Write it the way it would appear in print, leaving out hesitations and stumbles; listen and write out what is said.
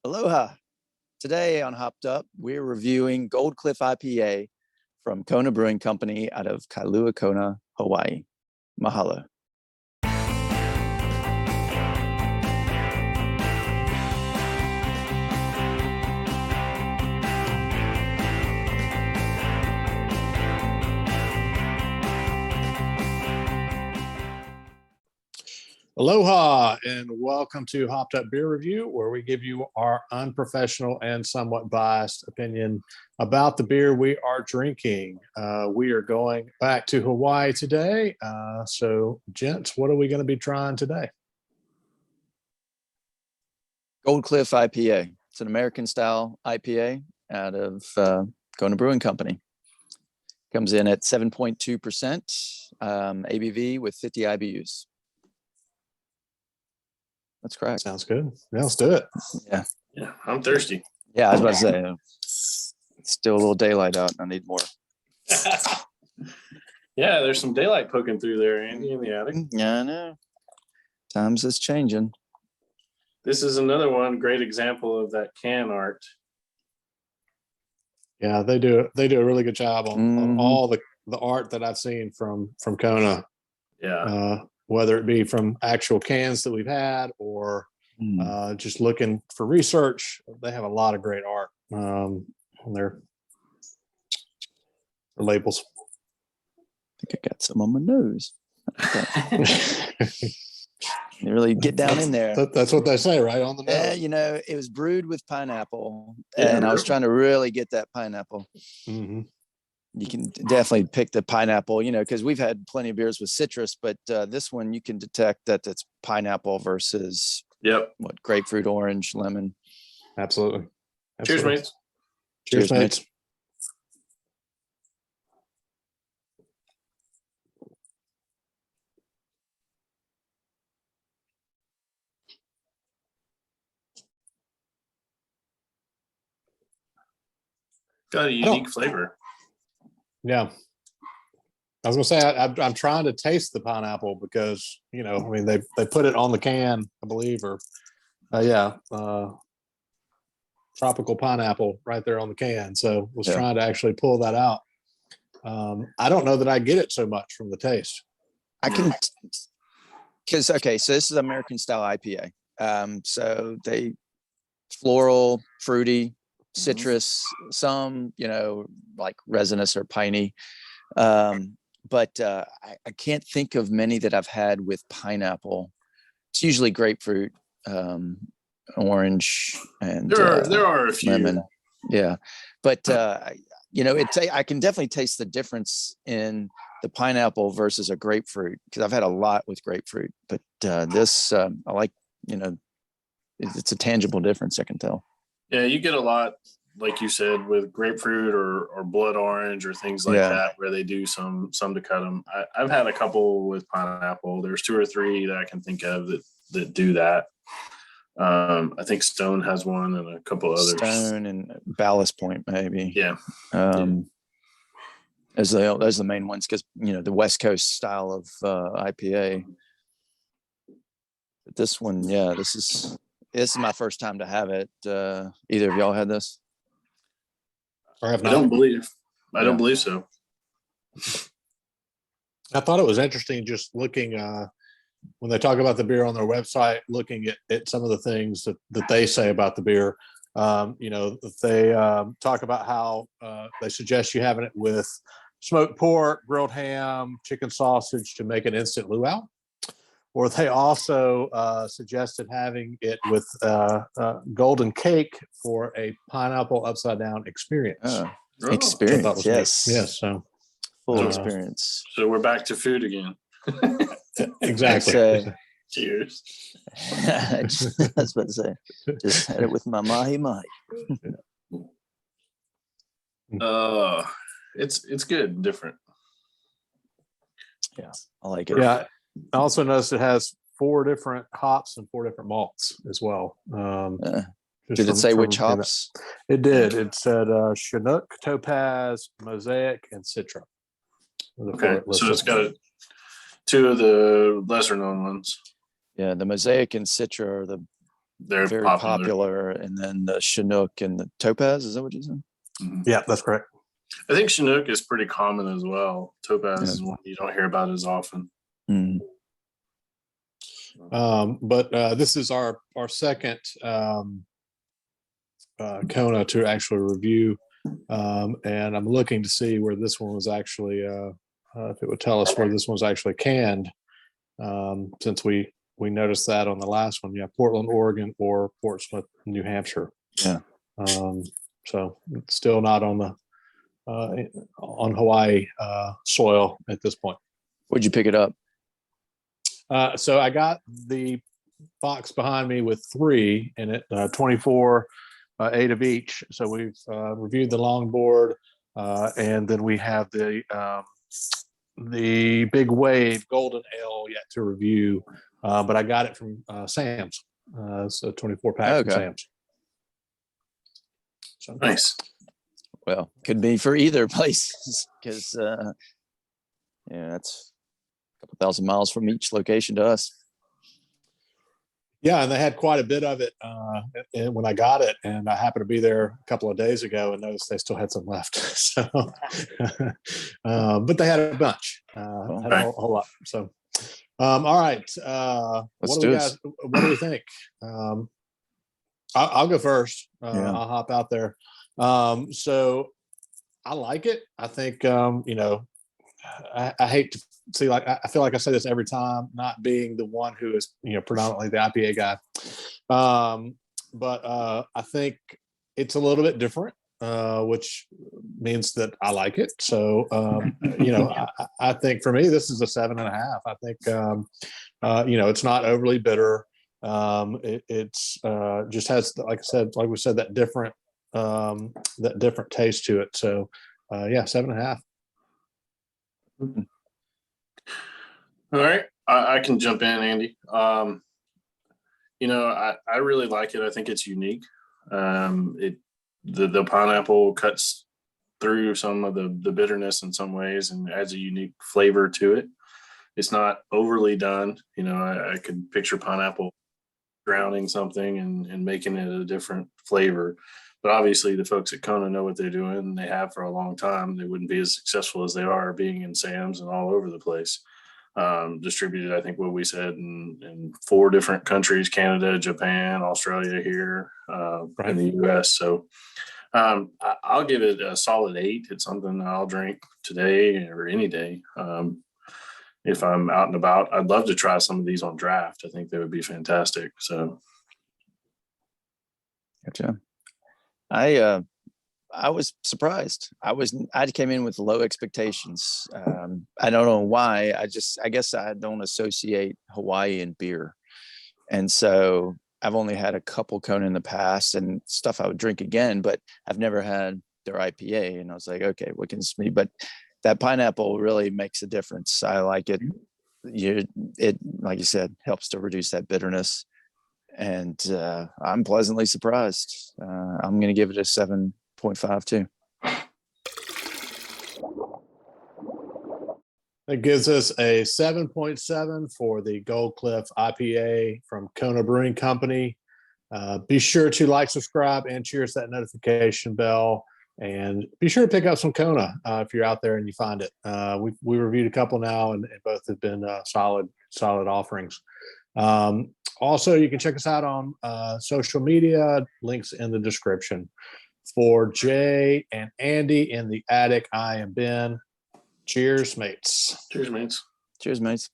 Aloha. Today on Hopped Up, we're reviewing Gold Cliff IPA from Kona Brewing Company out of Kailua Kona, Hawaii. Mahalo. Aloha and welcome to Hopped Up Beer Review, where we give you our unprofessional and somewhat biased opinion about the beer we are drinking. We are going back to Hawaii today. So, gents, what are we going to be trying today? Gold Cliff IPA. It's an American style IPA out of Kona Brewing Company. Comes in at 7.2% ABV with 50 IBUs. That's correct. Sounds good. Yeah, let's do it. Yeah, I'm thirsty. Yeah, I was about to say, it's still a little daylight out. I need more. Yeah, there's some daylight poking through there, Andy, in the attic. Yeah, I know. Times is changing. This is another one great example of that can art. Yeah, they do a really good job on all the art that I've seen from Kona. Yeah. Whether it be from actual cans that we've had or just looking for research. They have a lot of great art on their labels. I think I got some on my nose. They really get down in there. That's what they say, right? On the nose. Yeah, you know, it was brewed with pineapple, and I was trying to really get that pineapple. Mm-hmm. You can definitely pick the pineapple, you know, because we've had plenty of beers with citrus, but this one you can detect that it's pineapple versus what, grapefruit, orange, lemon. Absolutely. Cheers, mates. Cheers, mates. Got a unique flavor. Yeah. I was gonna say I'm trying to taste the pineapple because, you know, I mean they put it on the can, I believe, or tropical pineapple right there on the can. So was trying to actually pull that out. I don't know that I get it so much from the taste. I can, so this is American style IPA. So they floral, fruity, citrus, some, you know, like resinous or piney. But I can't think of many that I've had with pineapple. It's usually grapefruit, orange, and there are a few. Lemon. Yeah, but you know, I can definitely taste the difference in the pineapple versus a grapefruit because I've had a lot with grapefruit. But this, I like, you know, it's a tangible difference. I can tell. Yeah, you get a lot, like you said, with grapefruit or blood orange or things like that, where they do some to cut them. I've had a couple with pineapple. There's 2 or 3 that I can think of that do that. I think Stone has one and a couple others. Stone and Ballast Point, maybe. Yeah. As the main ones, because, you know, the West Coast style of IPA. But this one, this is my first time to have it. Either of y'all had this? Or have not? I don't believe so. I thought it was interesting just looking when they talk about the beer on their website, looking at some of the things that they say about the beer. You know, they talk about how they suggest you having it with smoked pork, grilled ham, chicken sausage to make an instant luau. Or they also suggested having it with golden cake for a pineapple upside down experience. Experience, yes. Yes, so full experience. So we're back to food again. Exactly. Cheers. I was about to say, just had it with my mahi mahi. It's good and different. Yeah, I like it. Yeah. I also noticed it has 4 different hops and 4 different malts as well. Did it say which hops? It did. It said Chinook, Topaz, Mosaic, and Citra. Okay, so it's got 2 of the lesser known ones. Yeah, the Mosaic and Citra are the They're very popular. And then the Chinook and the Topaz, is that what you said? Yeah, that's correct. I think Chinook is pretty common as well. Topaz Yeah. is one you don't hear about as often. Mm. But this is our second Kona to actually review, and I'm looking to see where this one was actually, if it would tell us where this one was actually canned, since we noticed that on the last one. Yeah, Portland, Oregon, or Portsmouth, New Hampshire. Yeah. So it's still not on the on Hawaii soil at this point. Where'd you pick it up? So I got the box behind me with 3 in it, 24, 8 of each. So we've reviewed the longboard, and then we have the Big Wave Golden Ale yet to review. But I got it from Sam's. So 24 pack from Okay. Sam's. So Nice. Well, could be for either place because yeah, that's a couple thousand miles from each location to us. yeah, and they had quite a bit of it when I got it, and I happened to be there a couple of days ago and noticed they still had some left. So, but they had a bunch, had a whole lot. So, all right, Let's do it. what do we think? I'll go first. Yeah. I'll hop out there. So I like it. I think I hate to see, like, I feel like I say this every time, not being the one who is predominantly the IPA guy, but I think it's a little bit different, which means that I like it. So I think for me this is a 7.5. I think it's not overly bitter. It's just has, like we said, that different taste to it. So yeah, 7.5. All right. I can jump in, Andy. I really like it. I think it's unique. The pineapple cuts through some of the bitterness in some ways and adds a unique flavor to it. It's not overly done. I could picture pineapple drowning something and making it a different flavor. But obviously the folks at Kona know what they're doing, and they have for a long time. They wouldn't be as successful as they are being in Sam's and all over the place. Distributed, I think what we said, in 4 different countries: Canada, Japan, Australia, here in the US. So I'll give it a solid 8. It's something I'll drink today or any day. If I'm out and about, I'd love to try some of these on draft. I think they would be fantastic. So Gotcha. I was surprised. I came in with low expectations. I don't know why. I guess I don't associate Hawaii and beer. And so I've only had a couple Kona in the past and stuff I would drink again, but I've never had their IPA. And I was like, okay, what can this be? But that pineapple really makes a difference. I like it. It, like you said, helps to reduce that bitterness. And I'm pleasantly surprised. I'm going to give it a 7.5 too. That gives us a 7.7 for the Gold Cliff IPA from Kona Brewing Company. Be sure to like, subscribe, and cheers that notification bell. And be sure to pick up some Kona if you're out there and you find it. We reviewed a couple now, and both have been solid offerings. Also, you can check us out on social media. Links in the description. For Jay and Andy in the attic, I am Ben. Cheers, mates. cheers, mates. Cheers, mates.